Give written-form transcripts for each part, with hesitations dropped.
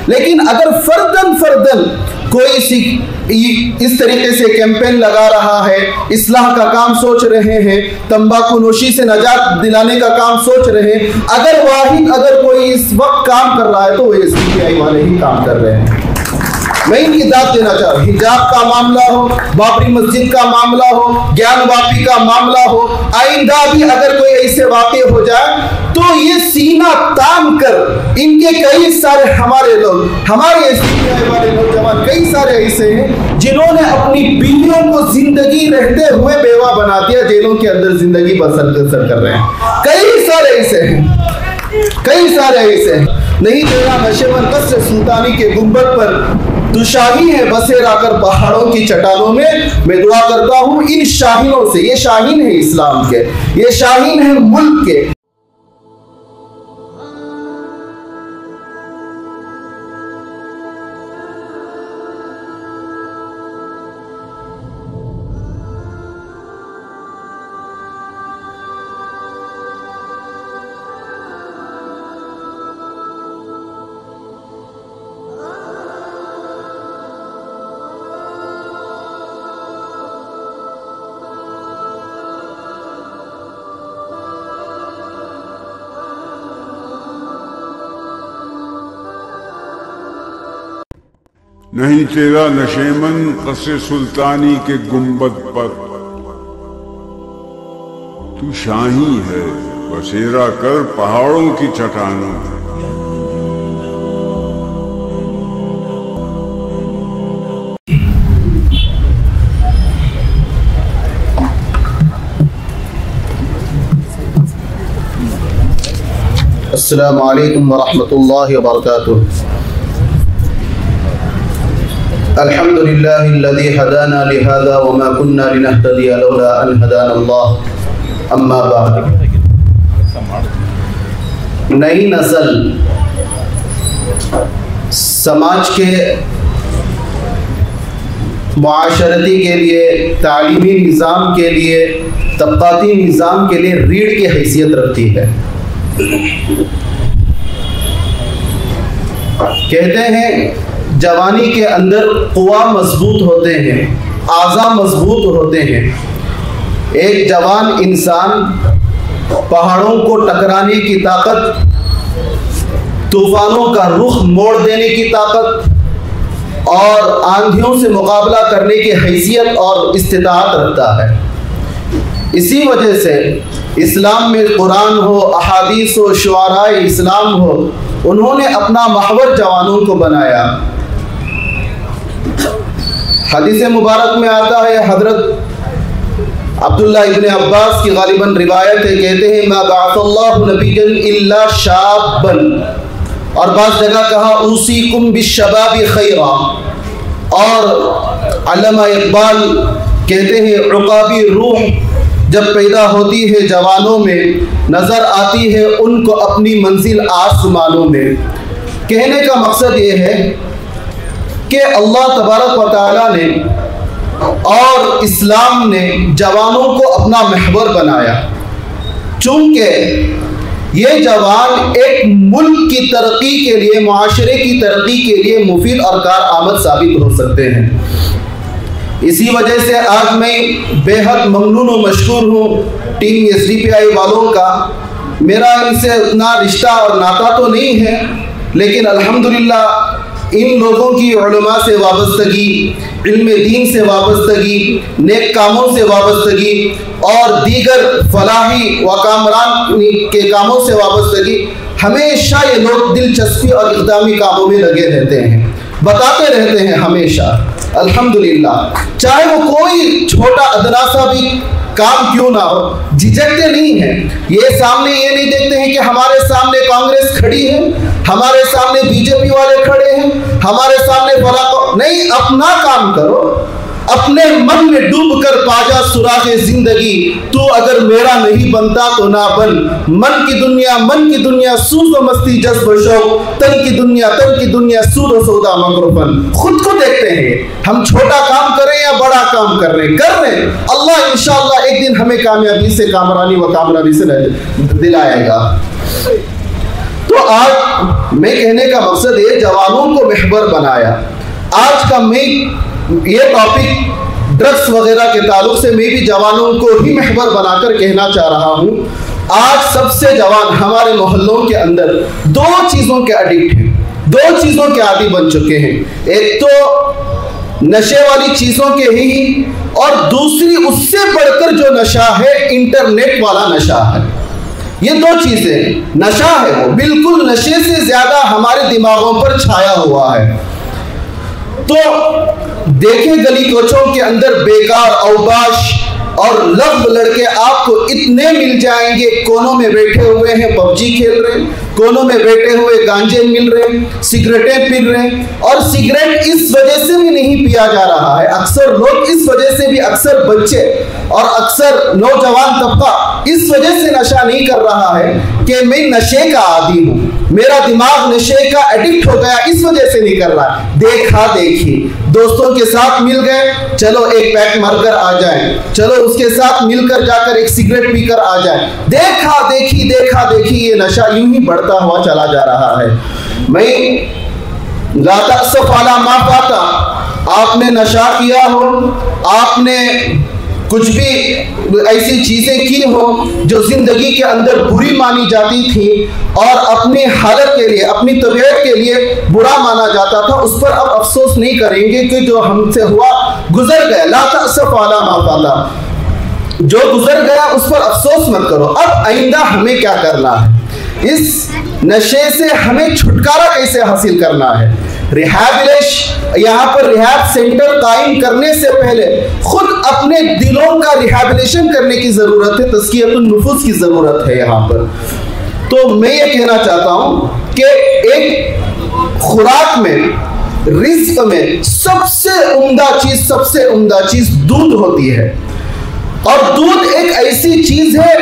लेकिन अगर further further कोई इस तरीके से कैंपेन लगा रहा है, इस्लाह का काम सोच रहे हैं, तंबाकू नोशी से नजात दिलाने का काम सोच रहे हैं, अगर कोई इस वक्त काम कर रहा है तो वो SDPI वाले ही काम कर रहे हैं। मैं इनकी दाद देना चाह रहा हूँ। हिजाब का मामला हो, बाबरी मस्जिद का मामला हो, ज्ञान वापी का मामला हो, आइंदा भी अगर कोई ऐसे वाक़े हो जाए तो ये सीना तान कर इनके कई सारे हमारे लोग, हमारे SDPI वाले नौजवान कई सारे ऐसे हैं जिन्होंने अपनी बीवियों को जिंदगी रहते हुए बेवा बना दिया, जेलों के अंदर जिंदगी बसर कर रहे हैं। कई सारे ऐसे हैं, कई सारे ऐसे हैं। नहीं तेरा नशेमन कसर सुल्तानी के गुंबद पर तू शाही है बसेरा कर पहाड़ों की चट्टानों में। मैं दुआ करता हूँ इन शाहीनों से, ये शाहीन है इस्लाम के, ये शाहीन है मुल्क के। नहीं तेरा नशेमन कसर सुल्तानी के गुंबद पर तू शाही है बसेरा कर पहाड़ों की चट्टानों में। अस्सलामु अलैकुम वरहमतुल्लाहि वबरकातुह। अल्हम्दुलिल्लाहिल्लज़ी हदाना लिहाज़ा वमा कुन्ना लिनहतदिया लौला अन हदाना अल्लाह। अम्मा बाद, नई नस्ल समाज के मुआशरती के लिए, तालीमी निज़ाम के लिए, तबक़ाती निज़ाम के लिए रीढ़ की हैसियत रखती है। कहते हैं जवानी के अंदर कुआ मजबूत होते हैं, आज़ा मजबूत होते हैं। एक जवान इंसान पहाड़ों को टकराने की ताकत, तूफानों का रुख मोड़ देने की ताकत और आंधियों से मुकाबला करने की हैसियत और इस्तिताअत रखता है। इसी वजह से इस्लाम में कुरान हो, अहादीस हो, शुआराए इस्लाम हो, उन्होंने अपना महवर जवानों को बनाया। हदीस मुबारक में आता है, हजरत अब्दुल्ला इब्ने अब्बास की गालिबन रिवायत है, कहते हैं मा बअसल्लाहु नबिय्यन इल्ला शाबन, और बाज़ जगह कहा उसीकुम बिश्शबाबि खैरा। और अल्लामा इकबाल कहते हैं उक़ाबी रूह जब पैदा होती है जवानों में, नज़र आती है उनको अपनी मंजिल आसमानों में। कहने का मकसद ये है कि अल्लाह तबारक व तआला ने और इस्लाम ने जवानों को अपना महवर बनाया, चूँकि ये जवान एक मुल्क की तरक्की के लिए, मुआशरे की तरक्की के लिए मुफीद और कारआमद साबित हो सकते हैं। इसी वजह से आज मैं बेहद ममनून व मशकूर हूँ टीम SDPI वालों का। मेरा इनसे उतना रिश्ता और नाता तो नहीं है, लेकिन अल्हम्दुलिल्लाह इन लोगों की उलमा से वाबस्तगी, इल्म दीन से वाबस्तगी, नेक कामों से वाबस्तगी और दीगर फलाही व कामरान के कामों से वाबस्तगी, हमेशा ये लोग दिलचस्पी और इक़दामी कामों में लगे रहते हैं, बताते रहते हैं हमेशा। अल्हम्दुलिल्लाह, चाहे वो कोई छोटा अदना सा भी काम क्यों ना हो, झिझकते नहीं हैं। ये सामने ये नहीं देखते हैं कि हमारे सामने कांग्रेस खड़ी है, हमारे सामने BJP वाले खड़े हैं, हमारे सामने फला नहीं। अपना काम करो, अपने मन में डूब कर पाजा सुरागे जिंदगी। तू अगर मेरा नहीं बनता तो ना बन। मन की दुनिया सूद व मस्ती जज्ब शौक, तन की दुनिया सूद व सौदा मगरफन। खुद को देखते हैं हम छोटा काम करें या बड़ा काम कर रहे हैं। अल्लाह इंशाअल्लाह एक दिन हमें कामयाबी से, कामरानी से दिलाएगा। तो आज मैं कहने का मकसद है जवानों को महबर बनाया। आज का मैं ये टॉपिक ड्रग्स वगैरह के ताल्लुक से मैं भी जवानों को ही महबर बनाकर कहना चाह रहा हूँ। आज सबसे जवान हमारे मोहल्लों के अंदर दो चीज़ों के एडिक्ट हैं, दो चीज़ों के आदी बन चुके हैं। एक तो नशे वाली चीज़ों के ही, और दूसरी उससे बढ़कर जो नशा है इंटरनेट वाला नशा है। ये दो चीज़ें, नशा है वो बिल्कुल नशे से ज़्यादा हमारे दिमागों पर छाया हुआ है। तो देखें गली कोचों के अंदर बेकार औबाश और लफ्ज़ लड़के आपको इतने मिल जाएंगे, कोनों में बैठे हुए हैं पबजी खेल रहे हैं, कोनों में बैठे हुए गांजे मिल रहे हैं, सिगरेटें पी रहे हैं। और सिगरेट इस वजह से भी नहीं पिया जा रहा है, अक्सर लोग इस वजह से भी, अक्सर बच्चे और अक्सर नौजवान तबका इस वजह से नशा नहीं कर रहा है कि मैं नशे का आदी हूँ, मेरा दिमाग नशे का एडिक्ट हो गया, इस वजह से नहीं कर रहा। देखा देखी दोस्तों के साथ मिल गए, चलो एक पैक मारकर आ जाए, चलो उसके साथ मिलकर जाकर एक सिगरेट पीकर आ जाए। देखा देखी ये नशा यूं ही बढ़ता हुआ चला जा रहा है। मैं ला तअसफ अला मा फाता, आपने नशा किया हो, आपने कुछ भी ऐसी चीजें की हो जो जिंदगी के अंदर बुरी मानी जाती थी और अपनी हालत के लिए, अपनी तबीयत के लिए बुरा माना जाता था, उस पर अब अफसोस नहीं करेंगे कि जो हमसे हुआ गुजर गया। ला तअसफ अला मा फाता, जो गुजर गया उस पर अफसोस मत करो। अब आइंदा हमें क्या करना है, इस नशे से हमें छुटकारा कैसे हासिल करना है। यहाँ पर रिहैब सेंटर कायम करने से पहले खुद अपने दिलों का रिहैबिलिटेशन करने की जरूरत है, तज़कियतुन नुफूस की जरूरत है यहाँ पर। तो मैं ये कहना चाहता हूँ कि एक खुराक में, रिज़्क़ में सबसे उम्दा चीज दूध होती है। और दूध एक ऐसी चीज है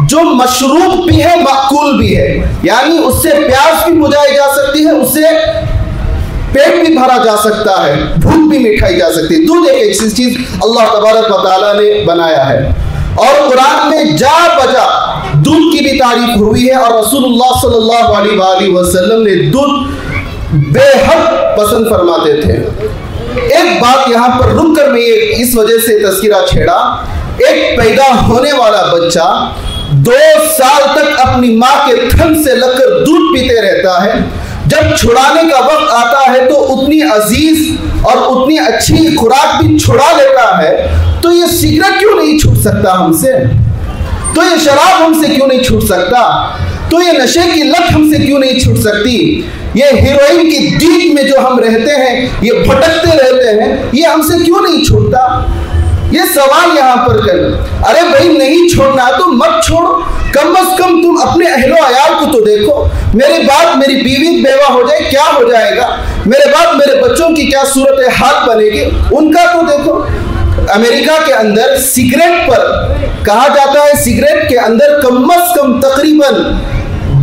जो मशरूब भी है, माकूल भी है, यानी उससे प्यास भी बुझाई जा सकती है, उससे पेट भी भरा जा सकता है, भूख भी मिटाई जा सकती है। दूध एक ऐसी चीज अल्लाह तबारक व तआला ने बनाया है। और कुरान में जा बजा दूध की भी तारीफ हुई है, और रसूलुल्लाह सल्लल्लाहु अलैहि वसल्लम ने दूध बेहद पसंद फरमाते थे। एक बात यहाँ पर रुक कर मैं इस वजह से तज़किरा छेड़ा, एक पैदा होने वाला बच्चा 2 साल तक अपनी माँ के थन से लगकर दूध पीते रहता है। जब छुड़ाने का वक्त आता है तो उतनी अजीज और उतनी अच्छी खुराक भी छुड़ा लेता है, तो ये सिगरेट क्यों नहीं छूट सकता हमसे, तो ये शराब हमसे क्यों नहीं छूट सकता, तो ये नशे की लत हमसे क्यों नहीं छूट सकती, ये हीरोइन की दीद में जो हम रहते हैं, ये भटकते रहते हैं, ये हमसे क्यों नहीं छूटता। ये सवाल यहाँ पर कर, अरे भाई नहीं छोड़ना तो मत छोड़ो, कम से कम तुम अपने अहलो अयाल को तो देखो। मेरे बाद मेरी बीवी बेवा हो जाए क्या हो जाएगा, मेरे बाद मेरे बच्चों की क्या सूरत हाल बनेगी, उनका तो देखो। अमेरिका के अंदर सिगरेट पर कहा जाता है, सिगरेट के अंदर कम से कम तकरीबन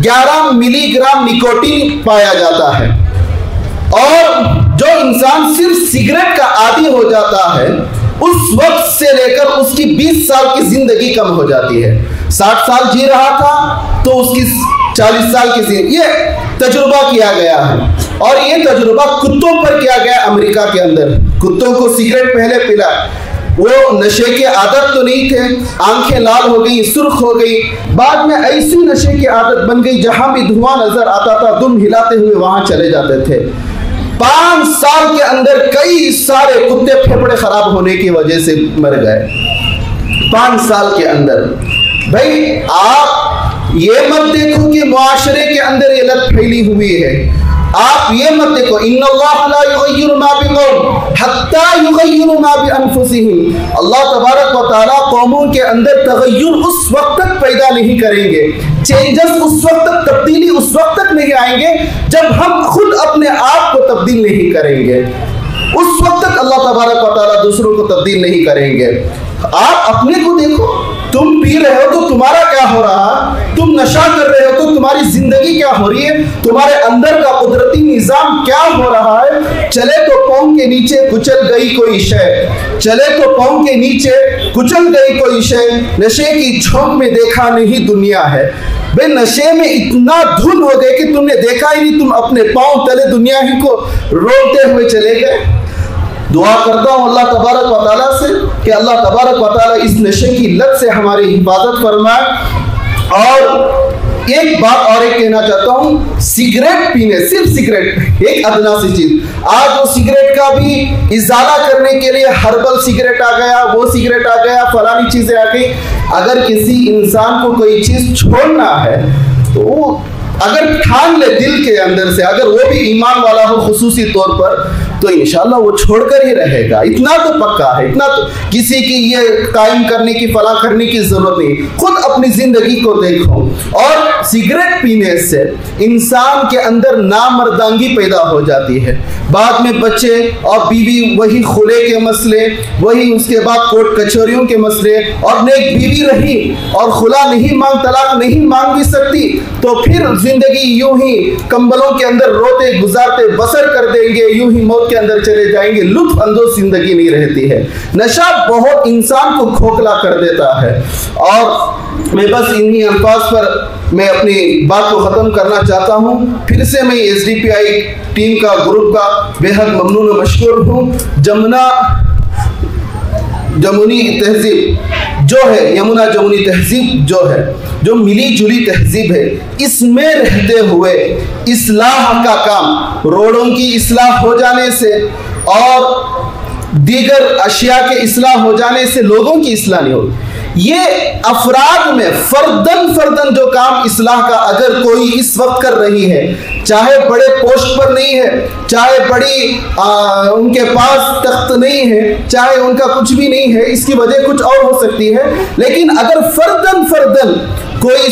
11 मिलीग्राम निकोटीन पाया जाता है। और जो इंसान सिर्फ सिगरेट का आदी हो जाता है, उस वक्त से लेकर उसकी 20 साल की जिंदगी कम हो जाती है। 60 साल जी रहा था तो उसकी 40 साल की जिंदगी, ये तजुर्बा किया गया है। और ये तजुर्बा कुत्तों पर किया गया अमेरिका के अंदर। कुत्तों को सिगरेट पहले पिला, वो नशे के आदत तो नहीं थे, आंखें लाल हो गई, सुर्ख हो गई, बाद में ऐसी नशे की आदत बन गई, जहां भी धुआं नजर आता था दुम हिलाते हुए वहां चले जाते थे। 5 साल के अंदर कई सारे कुत्ते फेफड़े खराब होने की वजह से मर गए। 5 साल के अंदर। भाई आप ये मत देखो कि मुआशरे के अंदर ये लत फैली हुई है, आप ये मत देखो इन्नल्लाह ला युगय्यिरु मा बिक़ौम हत्ता युगय्यिरु मा बिअनफुसिहिम। अल्लाह तबारक व तआला कौमों के अंदर तगय्युर उस वक्त तक पैदा नहीं करेंगे, चेंजेस उस वक्त तक, तब्दीली उस वक्त तक नहीं आएंगे जब हम खुद अपने आप को तब्दील नहीं करेंगे। उस वक्त तक अल्लाह तबारक व तआला दूसरों को तब्दील नहीं करेंगे। आप अपने को देखो, तुम पी रहे हो तो तुम्हारा क्या हो रहा है, तुम नशा कर रहे हो तो तुम्हारी जिंदगी क्या हो रही है, तुम्हारे अंदर का कुदरती निजाम क्या हो रहा है। चले तो पाँव के नीचे कुचल गई कोई शय, चले तो पाँव के नीचे कुचल गई कोई शय, नशे की झोंक में देखा नहीं दुनिया है। बे नशे में इतना धुन हो गए कि तुमने देखा ही नहीं, तुम अपने पांव तले दुनिया ही को रोकते हुए चले गए। दुआ करता हूँ अल्लाह तबारक व तआला से कि अल्लाह तबारक व तआला इस नशे की लत से हमारी हिफाजत फरमाए। और एक बात और एक कहना चाहता हूँ, सिगरेट पीने, सिर्फ सिगरेट एक अदना सी चीज, आज वो सिगरेट का भी इजाला करने के लिए हर्बल सिगरेट आ गया, वो सिगरेट आ गया, फलानी चीजें आ गई। अगर किसी इंसान को कोई चीज छोड़ना है तो वो अगर ठान ले दिल के अंदर से, अगर वो भी ईमान वाला हो खुसूसी तौर पर, तो इंशाल्लाह वो छोड़कर ही रहेगा। इतना तो पक्का है, इतना तो किसी की ये कायम करने की, फला करने की जरूरत नहीं। खुद अपनी जिंदगी को देखो। और सिगरेट पीने से इंसान के अंदर नामर्दांगी पैदा हो जाती है, बाद में बच्चे और बीवी वही खुले के मसले, वही उसके बाद कोर्ट कचहरियों के मसले, और नेक बीवी रही और खुला नहीं मांग, तलाक नहीं मांग भी सकती, तो फिर जिंदगी यूं ही कंबलों के अंदर रोते गुजारते बसर कर देंगे, यूं ही मौत के अंदर चले जाएंगे, लुत्फ अंदोज जिंदगी नहीं रहती है। नशा बहुत इंसान को खोखला कर देता है। और मैं बस इन्हीं अल्फाज पर मैं अपनी बात को खत्म करना चाहता हूं। फिर से मैं SDPI टीम का, ग्रुप का बेहद ममनून और मशकूर हूं। जमुनी तहजीब जो है, यमुना जमुनी तहजीब जो है, जो मिली जुली तहजीब है, इसमें रहते हुए इस्लाह का काम, रोडों की इस्लाह हो जाने से और दीगर अशिया के इस्लाह हो जाने से लोगों की इस्लाह नहीं होगी। ये अफराद में फर्दन जो काम इस्लाह का अगर कोई इस वक्त कर रही है, चाहे बड़े पोस्ट पर नहीं है, चाहे बड़ी उनके पास तख्त नहीं है, चाहे उनका कुछ भी नहीं है, इसकी वजह कुछ और हो सकती है, लेकिन अगर फर्दन कोई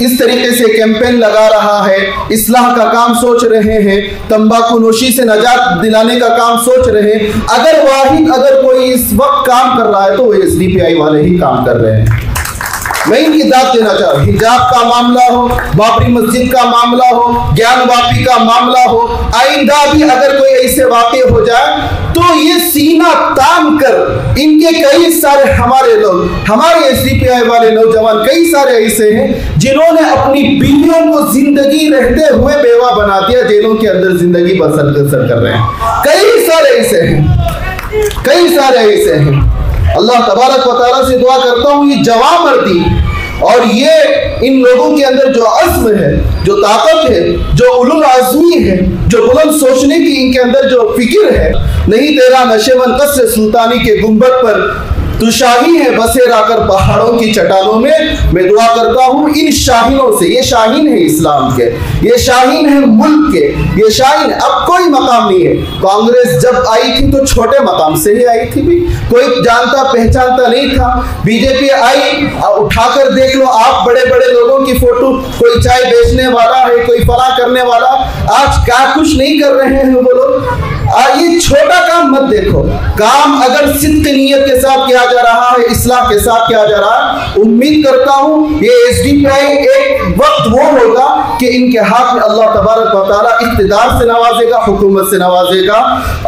इस तरीके से कैंपेन लगा रहा है, इस्लाह का काम सोच रहे हैं, तंबाकू नोशी से नजात दिलाने का काम सोच रहे हैं, अगर कोई इस वक्त काम कर रहा है तो वो SDPI वाले ही काम कर रहे हैं। मैं इनकी दाद देना चाह रहा हूँ। हिजाब का मामला हो, बाबरी मस्जिद का मामला हो, ज्ञान वापी का मामला हो, आइंदा भी अगर कोई ऐसे वाक़े हो जाए तो ये सीना तान कर इनके कई सारे हमारे लोग, हमारे SDPI वाले नौजवान कई सारे ऐसे हैं जिन्होंने अपनी बीवियों को जिंदगी रहते हुए बेवा बना दिया, जेलों के अंदर जिंदगी बसर कर रहे हैं। कई सारे ऐसे हैं। अल्लाह तबारक व तआला से दुआ करता हूँ ये जवामर्दी और ये इन लोगों के अंदर जो अज़्म है, जो ताकत है, जो उलुल आज़मी है, जो बुलंद सोचने की इनके अंदर जो फिक्र है, नहीं तेरा नशेवन कसर सुल्तानी के गुंबद पर तू शाही है बसेरा कर पहाड़ों की चट्टानों में। मैं दुआ करता हूँ इन शाहीनों से, ये शाहीन है इस्लाम के, ये शाहीन है मुल्क के, ये शाहीन, अब कोई मकाम नहीं है। कांग्रेस जब आई थी तो छोटे मकाम से ही आई थी, भी कोई जानता पहचानता नहीं था। बीजेपी आई, उठाकर देख लो आप बड़े बड़े लोगों की फोटो, कोई चाय बेचने वाला है, कोई फला करने वाला, आज क्या कुछ नहीं कर रहे हैं वो लोग। ये छोटा काम मत देखो, काम अगर सिद्ध नीयत के साथ किया जा रहा है, इस्लाह के साथ किया जा रहा है, उम्मीद करता हूं ये SDPI एक वक्त वो होगा कि इनके हाथ में अल्लाह तबारक व तआला इक़्तिदार से नवाजेगा, हुकूमत से नवाजेगा।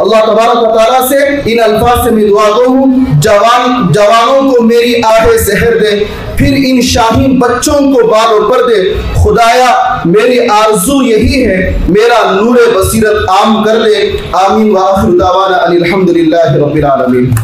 अल्लाह तबारक व तआला से इन अल्फाज से मैं दुआ हूँ, जवानों को मेरी आहे ज़हर दे, फिर इन शाहीन बच्चों को बालों पर दे। खुदाया मेरी आरज़ू यही है, मेरा नूरे बसीरत आम कर ले। आमीन व आखिर दावाना अनिल हम्दुलिल्लाहि रब्बिल आलमीन।